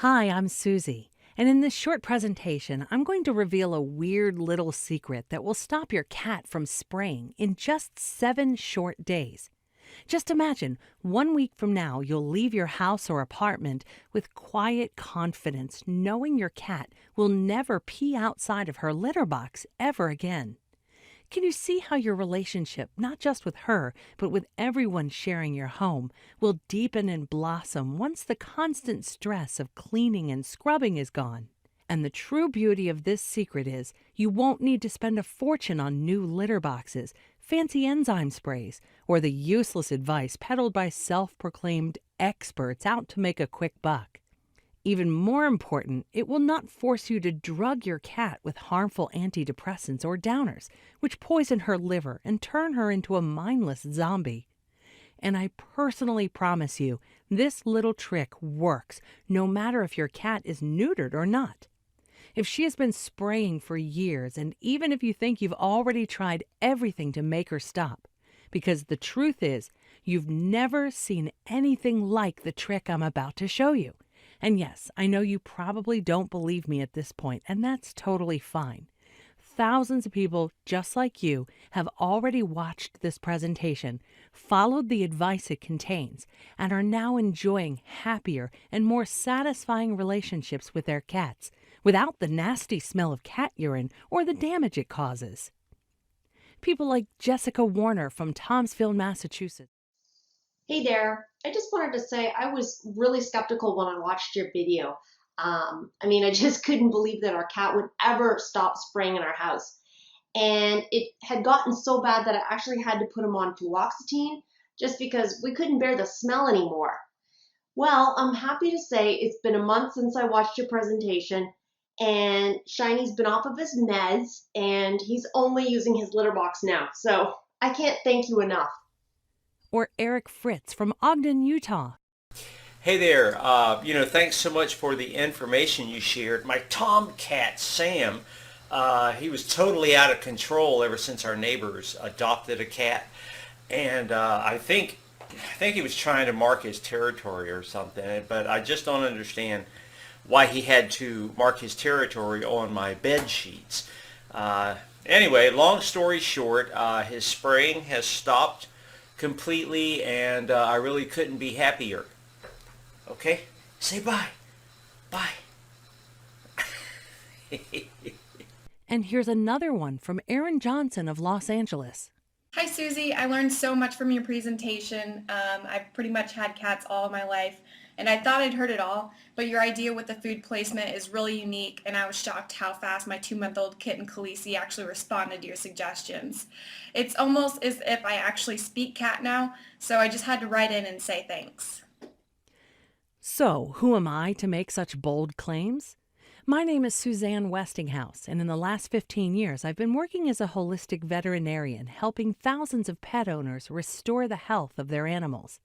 Hi, I'm Susie, and in this short presentation, I'm going to reveal a weird little secret that will stop your cat from spraying in just 7 short days. Just imagine, 1 week from now, you'll leave your house or apartment with quiet confidence, knowing your cat will never pee outside of her litter box ever again. Can you see how your relationship, not just with her, but with everyone sharing your home, will deepen and blossom once the constant stress of cleaning and scrubbing is gone? And the true beauty of this secret is you won't need to spend a fortune on new litter boxes, fancy enzyme sprays, or the useless advice peddled by self-proclaimed experts out to make a quick buck. Even more important, it will not force you to drug your cat with harmful antidepressants or downers, which poison her liver and turn her into a mindless zombie. And I personally promise you, this little trick works no matter if your cat is neutered or not. If she has been spraying for years, and even if you think you've already tried everything to make her stop, because the truth is, you've never seen anything like the trick I'm about to show you. And yes, I know you probably don't believe me at this point, and that's totally fine. Thousands of people just like you have already watched this presentation, followed the advice it contains, and are now enjoying happier and more satisfying relationships with their cats without the nasty smell of cat urine or the damage it causes. People like Jessica Warner from Tomsville, Massachusetts. Hey there. I just wanted to say I was really skeptical when I watched your video. I just couldn't believe that our cat would ever stop spraying in our house. And it had gotten so bad that I actually had to put him on fluoxetine just because we couldn't bear the smell anymore. Well, I'm happy to say it's been a month since I watched your presentation, and Shiny's been off of his meds and he's only using his litter box now. So I can't thank you enough. Or Eric Fritz from Ogden, Utah. Hey there. Thanks so much for the information you shared. My tomcat, Sam, he was totally out of control ever since our neighbors adopted a cat. And I think he was trying to mark his territory or something, but I just don't understand why he had to mark his territory on my bed sheets. Anyway, long story short, his spraying has stopped completely, and I really couldn't be happier. Okay? Say bye. Bye. And here's another one from Aaron Johnson of Los Angeles. Hi, Susie. I learned so much from your presentation. I've pretty much had cats all my life, and I thought I'd heard it all, but your idea with the food placement is really unique, and I was shocked how fast my 2-month-old kitten, Khaleesi, actually responded to your suggestions. It's almost as if I actually speak cat now, so I just had to write in and say thanks. So, who am I to make such bold claims? My name is Suzanne Westinghouse, and in the last 15 years, I've been working as a holistic veterinarian, helping thousands of pet owners restore the health of their animals.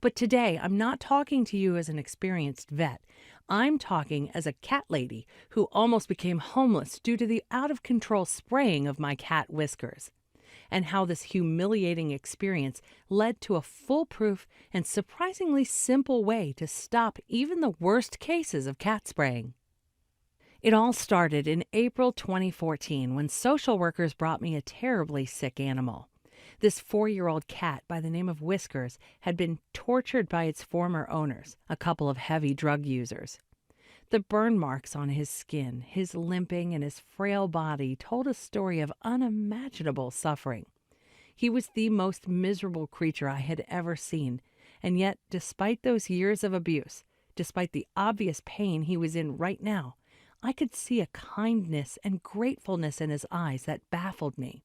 But today, I'm not talking to you as an experienced vet. I'm talking as a cat lady who almost became homeless due to the out-of-control spraying of my cat Whiskers, and how this humiliating experience led to a foolproof and surprisingly simple way to stop even the worst cases of cat spraying. It all started in April 2014 when social workers brought me a terribly sick animal. This 4-year-old cat by the name of Whiskers had been tortured by its former owners, a couple of heavy drug users. The burn marks on his skin, his limping, and his frail body told a story of unimaginable suffering. He was the most miserable creature I had ever seen, and yet, despite those years of abuse, despite the obvious pain he was in right now, I could see a kindness and gratefulness in his eyes that baffled me.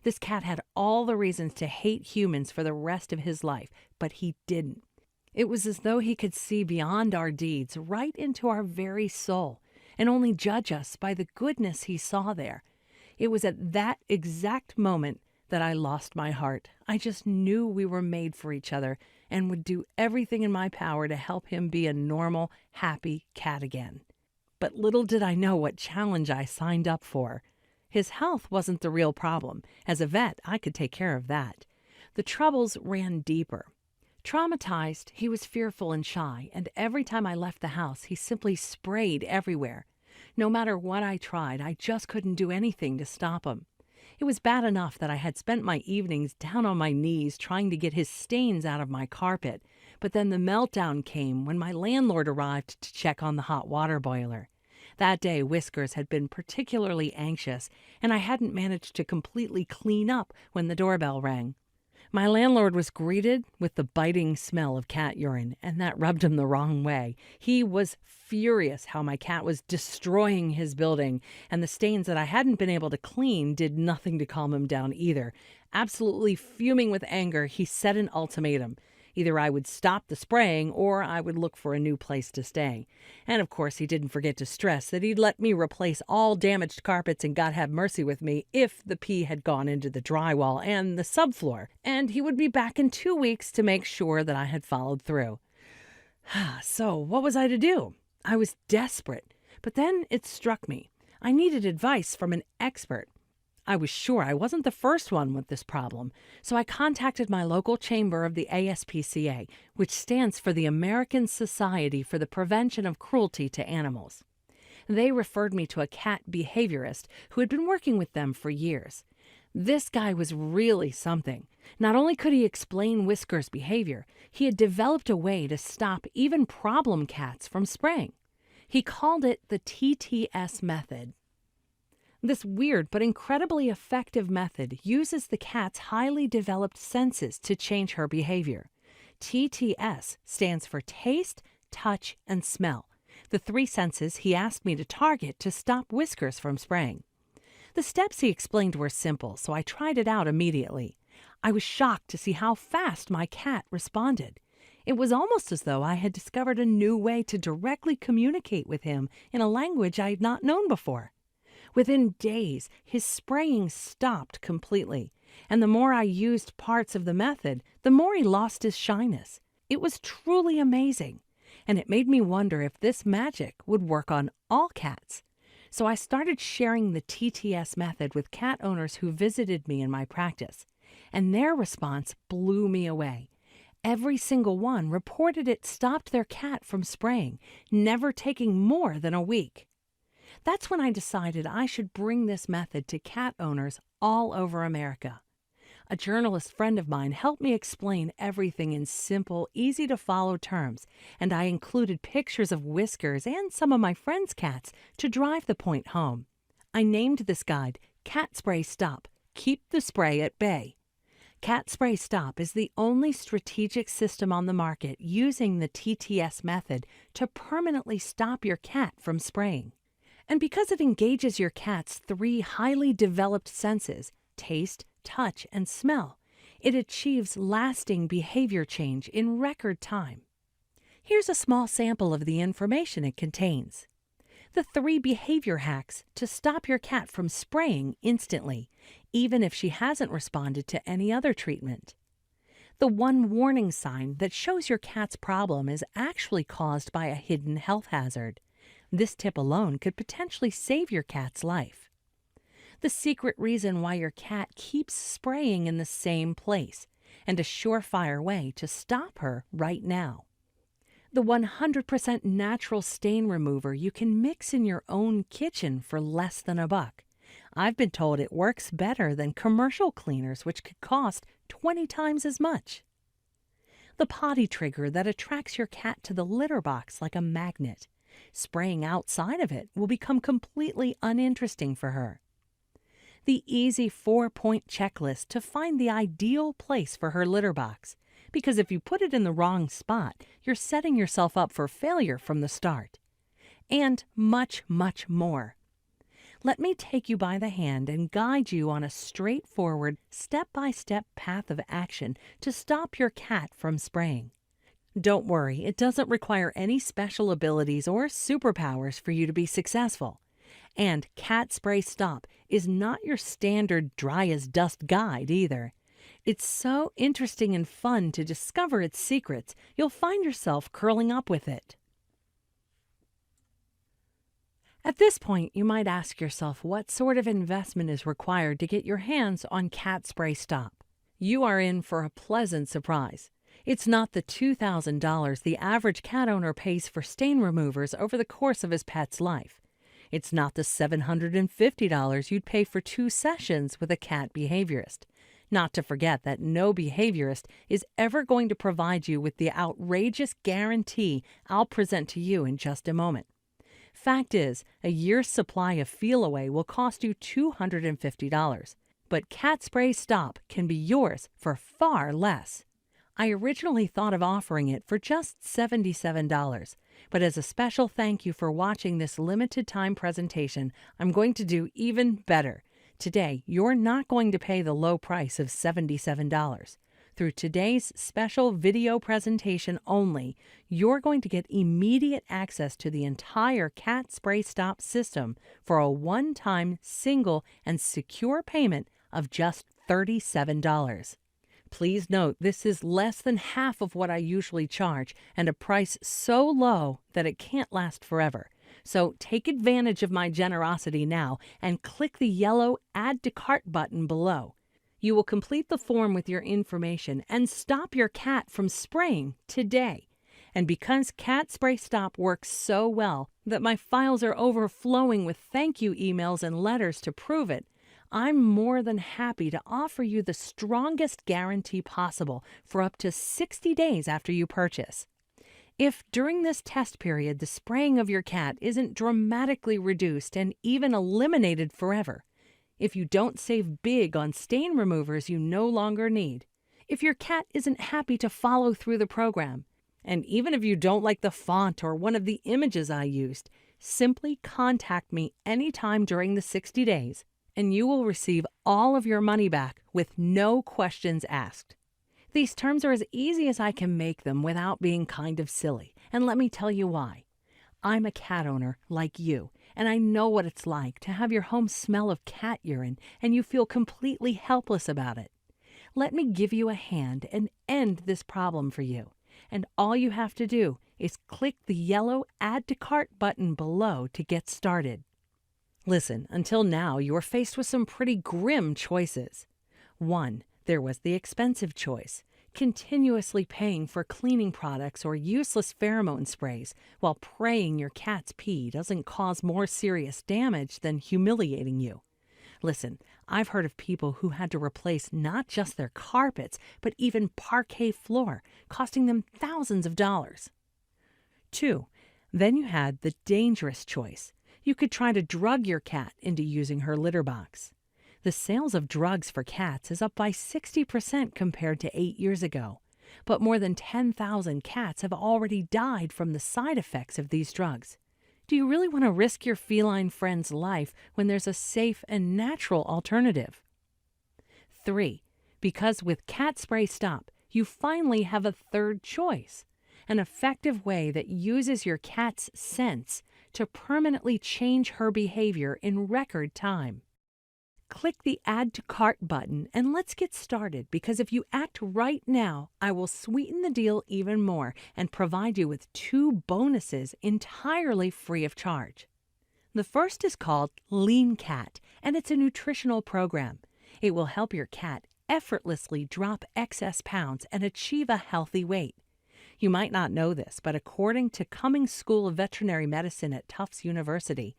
This cat had all the reasons to hate humans for the rest of his life, but he didn't. It was as though he could see beyond our deeds, right into our very soul, and only judge us by the goodness he saw there. It was at that exact moment that I lost my heart. I just knew we were made for each other and would do everything in my power to help him be a normal, happy cat again. But little did I know what challenge I signed up for. His health wasn't the real problem. As a vet, I could take care of that. The troubles ran deeper. Traumatized, he was fearful and shy, and every time I left the house, he simply sprayed everywhere. No matter what I tried, I just couldn't do anything to stop him. It was bad enough that I had spent my evenings down on my knees trying to get his stains out of my carpet, but then the meltdown came when my landlord arrived to check on the hot water boiler. That day, Whiskers had been particularly anxious, and I hadn't managed to completely clean up when the doorbell rang. My landlord was greeted with the biting smell of cat urine, and that rubbed him the wrong way. He was furious how my cat was destroying his building, and the stains that I hadn't been able to clean did nothing to calm him down either. Absolutely fuming with anger, he set an ultimatum. Either I would stop the spraying or I would look for a new place to stay. And of course, he didn't forget to stress that he'd let me replace all damaged carpets and God have mercy with me if the pee had gone into the drywall and the subfloor. And he would be back in 2 weeks to make sure that I had followed through. So what was I to do? I was desperate. But then it struck me. I needed advice from an expert. I was sure I wasn't the first one with this problem, so I contacted my local chamber of the ASPCA, which stands for the American Society for the Prevention of Cruelty to Animals. They referred me to a cat behaviorist who had been working with them for years. This guy was really something. Not only could he explain Whiskers' behavior, he had developed a way to stop even problem cats from spraying. He called it the TTS method. This weird but incredibly effective method uses the cat's highly developed senses to change her behavior. TTS stands for taste, touch, and smell, the 3 senses he asked me to target to stop Whiskers from spraying. The steps he explained were simple, so I tried it out immediately. I was shocked to see how fast my cat responded. It was almost as though I had discovered a new way to directly communicate with him in a language I had not known before. Within days, his spraying stopped completely, and the more I used parts of the method, the more he lost his shyness. It was truly amazing, and it made me wonder if this magic would work on all cats. So I started sharing the TTS method with cat owners who visited me in my practice, and their response blew me away. Every single one reported it stopped their cat from spraying, never taking more than a week. That's when I decided I should bring this method to cat owners all over America. A journalist friend of mine helped me explain everything in simple, easy-to-follow terms, and I included pictures of Whiskers and some of my friends' cats to drive the point home. I named this guide Cat Spray Stop, Keep the Spray at Bay. Cat Spray Stop is the only strategic system on the market using the TTS method to permanently stop your cat from spraying. And because it engages your cat's 3 highly developed senses, taste, touch, and smell, it achieves lasting behavior change in record time. Here's a small sample of the information it contains. The 3 behavior hacks to stop your cat from spraying instantly, even if she hasn't responded to any other treatment. The 1 warning sign that shows your cat's problem is actually caused by a hidden health hazard. This tip alone could potentially save your cat's life. The secret reason why your cat keeps spraying in the same place, and a surefire way to stop her right now. The 100% natural stain remover you can mix in your own kitchen for less than $1. I've been told it works better than commercial cleaners, which could cost 20 times as much. The potty trigger that attracts your cat to the litter box like a magnet. Spraying outside of it will become completely uninteresting for her. The easy 4-point checklist to find the ideal place for her litter box, because if you put it in the wrong spot, you're setting yourself up for failure from the start. And much, much more. Let me take you by the hand and guide you on a straightforward, step-by-step path of action to stop your cat from spraying. Don't worry, it doesn't require any special abilities or superpowers for you to be successful. And Cat Spray Stop is not your standard dry-as-dust guide either. It's so interesting and fun to discover its secrets, you'll find yourself curling up with it. At this point, you might ask yourself what sort of investment is required to get your hands on Cat Spray Stop. You are in for a pleasant surprise. It's not the $2,000 the average cat owner pays for stain removers over the course of his pet's life. It's not the $750 you'd pay for 2 sessions with a cat behaviorist. Not to forget that no behaviorist is ever going to provide you with the outrageous guarantee I'll present to you in just a moment. Fact is, a year's supply of Feel Away will cost you $250, but Cat Spray Stop can be yours for far less. I originally thought of offering it for just $77, but as a special thank you for watching this limited time presentation, I'm going to do even better. Today, you're not going to pay the low price of $77. Through today's special video presentation only, you're going to get immediate access to the entire Cat Spray Stop system for a one-time, single, and secure payment of just $37. Please note, this is less than half of what I usually charge, and a price so low that it can't last forever. So take advantage of my generosity now and click the yellow Add to Cart button below. You will complete the form with your information and stop your cat from spraying today. And because Cat Spray Stop works so well that my files are overflowing with thank you emails and letters to prove it, I'm more than happy to offer you the strongest guarantee possible for up to 60 days after you purchase. If during this test period the spraying of your cat isn't dramatically reduced and even eliminated forever, if you don't save big on stain removers you no longer need, if your cat isn't happy to follow through the program, and even if you don't like the font or one of the images I used, simply contact me anytime during the 60 days, and you will receive all of your money back with no questions asked. These terms are as easy as I can make them without being kind of silly, and let me tell you why. I'm a cat owner like you, and I know what it's like to have your home smell of cat urine and you feel completely helpless about it. Let me give you a hand and end this problem for you, and all you have to do is click the yellow Add to Cart button below to get started. Listen, until now, you were faced with some pretty grim choices. 1. There was the expensive choice, continuously paying for cleaning products or useless pheromone sprays while praying your cat's pee doesn't cause more serious damage than humiliating you. Listen, I've heard of people who had to replace not just their carpets, but even parquet floor, costing them thousands of dollars. 2. Then you had the dangerous choice. You could try to drug your cat into using her litter box. The sales of drugs for cats is up by 60% compared to 8 years ago, but more than 10,000 cats have already died from the side effects of these drugs. Do you really want to risk your feline friend's life when there's a safe and natural alternative? 3. Because with Cat Spray Stop, you finally have a third choice, an effective way that uses your cat's scents to permanently change her behavior in record time. Click the Add to Cart button and let's get started, because if you act right now, I will sweeten the deal even more and provide you with 2 bonuses entirely free of charge. The first is called Lean Cat, and it's a nutritional program. It will help your cat effortlessly drop excess pounds and achieve a healthy weight. You might not know this, but according to Cummings School of Veterinary Medicine at Tufts University,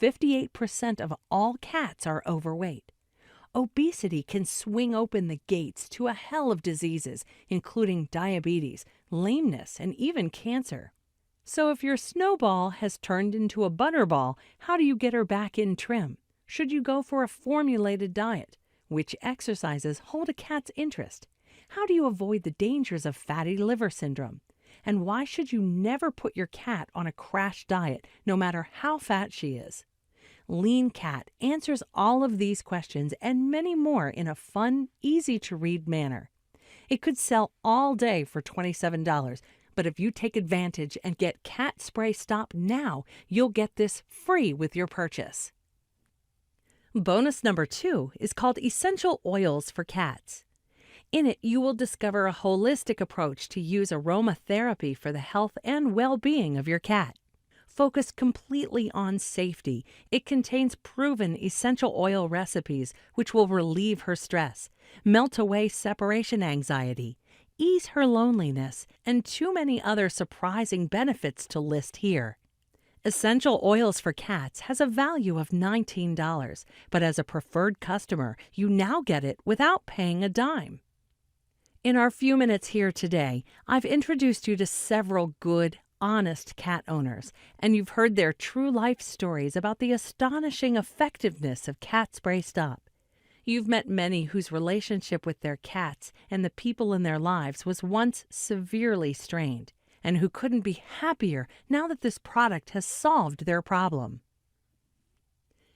58% of all cats are overweight. Obesity can swing open the gates to a hell of diseases, including diabetes, lameness, and even cancer. So if your snowball has turned into a butterball, how do you get her back in trim? Should you go for a formulated diet? Which exercises hold a cat's interest? How do you avoid the dangers of fatty liver syndrome? And why should you never put your cat on a crash diet, no matter how fat she is? Lean Cat answers all of these questions and many more in a fun, easy-to-read manner. It could sell all day for $27, but if you take advantage and get Cat Spray Stop now, you'll get this free with your purchase. Bonus number 2 is called Essential Oils for Cats. In it, you will discover a holistic approach to use aromatherapy for the health and well-being of your cat. Focused completely on safety, it contains proven essential oil recipes which will relieve her stress, melt away separation anxiety, ease her loneliness, and too many other surprising benefits to list here. Essential Oils for Cats has a value of $19, but as a preferred customer, you now get it without paying a dime. In our few minutes here today, I've introduced you to several good, honest cat owners, and you've heard their true life stories about the astonishing effectiveness of Cat Spray Stop. You've met many whose relationship with their cats and the people in their lives was once severely strained, and who couldn't be happier now that this product has solved their problem.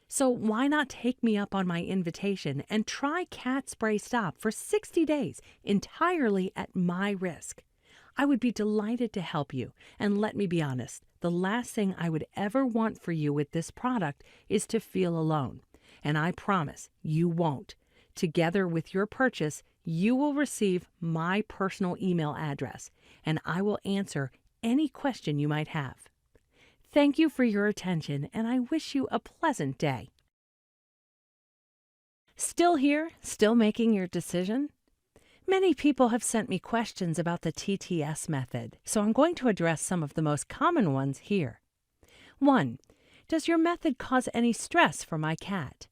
So why not take me up on my invitation and try Cat Spray Stop for 60 days entirely at my risk? I would be delighted to help you, and let me be honest, the last thing I would ever want for you with this product is to feel alone, and I promise you won't. Together with your purchase, you will receive my personal email address, and I will answer any question you might have. Thank you for your attention, and I wish you a pleasant day. Still here? Still making your decision? Many people have sent me questions about the TTS method, so I'm going to address some of the most common ones here. 1. Does your method cause any stress for my cat?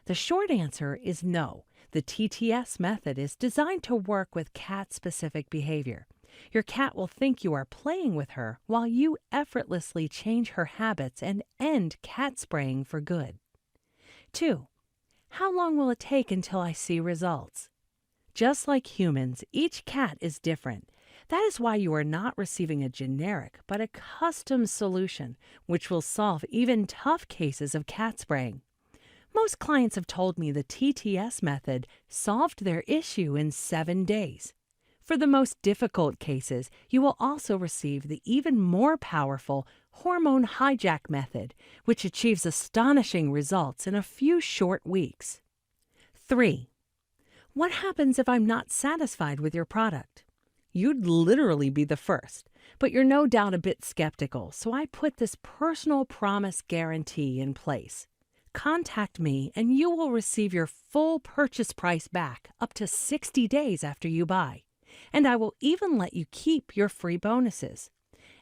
The short answer is no. The TTS method is designed to work with cat-specific behavior. Your cat will think you are playing with her while you effortlessly change her habits and end cat spraying for good. 2. How long will it take until I see results? Just like humans, each cat is different. That is why you are not receiving a generic but a custom solution, which will solve even tough cases of cat spraying. Most clients have told me the TTS method solved their issue in 7 days. For the most difficult cases, you will also receive the even more powerful hormone hijack method, which achieves astonishing results in a few short weeks. 3. What happens if I'm not satisfied with your product? You'd literally be the first, but you're no doubt a bit skeptical, so I put this personal promise guarantee in place. Contact me and you will receive your full purchase price back up to 60 days after you buy. And I will even let you keep your free bonuses.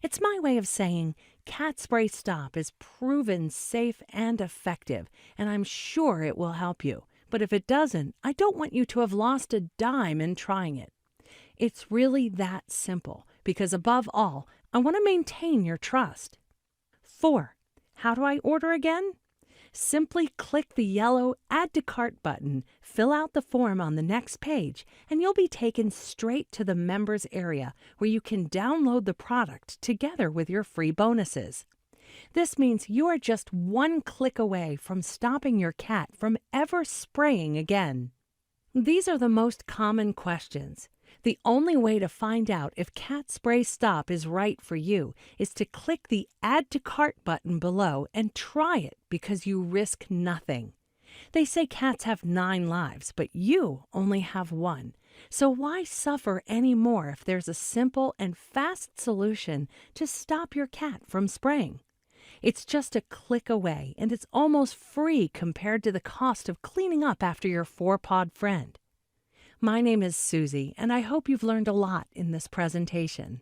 It's my way of saying Cat Spray Stop is proven safe and effective, and I'm sure it will help you. But if it doesn't, I don't want you to have lost a dime in trying it. It's really that simple, because above all, I want to maintain your trust. 4. How do I order again? Simply click the yellow Add to Cart button, fill out the form on the next page, and you'll be taken straight to the members area where you can download the product together with your free bonuses. This means you are just one click away from stopping your cat from ever spraying again. These are the most common questions. The only way to find out if Cat Spray Stop is right for you is to click the Add to Cart button below and try it, because you risk nothing. They say cats have 9 lives, but you only have 1. So why suffer any more if there's a simple and fast solution to stop your cat from spraying? It's just a click away, and it's almost free compared to the cost of cleaning up after your 4-pawed friend. My name is Susie, and I hope you've learned a lot in this presentation.